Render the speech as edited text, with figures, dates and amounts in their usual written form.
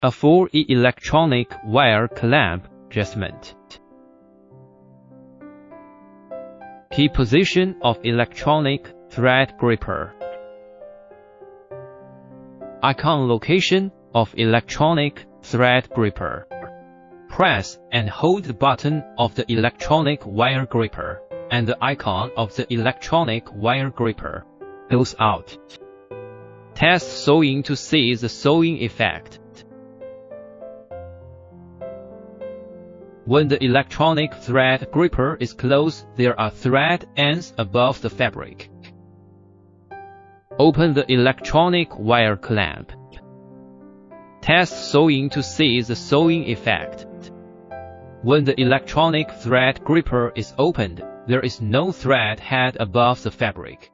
A4E electronic wire clamp adjustment. Key position of electronic thread gripper. Icon location of electronic thread gripper. Press and hold the button of the electronic wire gripper, and the icon of the electronic wire gripper goes out. Test sewing to see the sewing effect. When the electronic thread gripper is closed, there are thread ends above the fabric. Open the electronic wire clamp. Test sewing to see the sewing effect. When the electronic thread gripper is opened, there is no thread head above the fabric.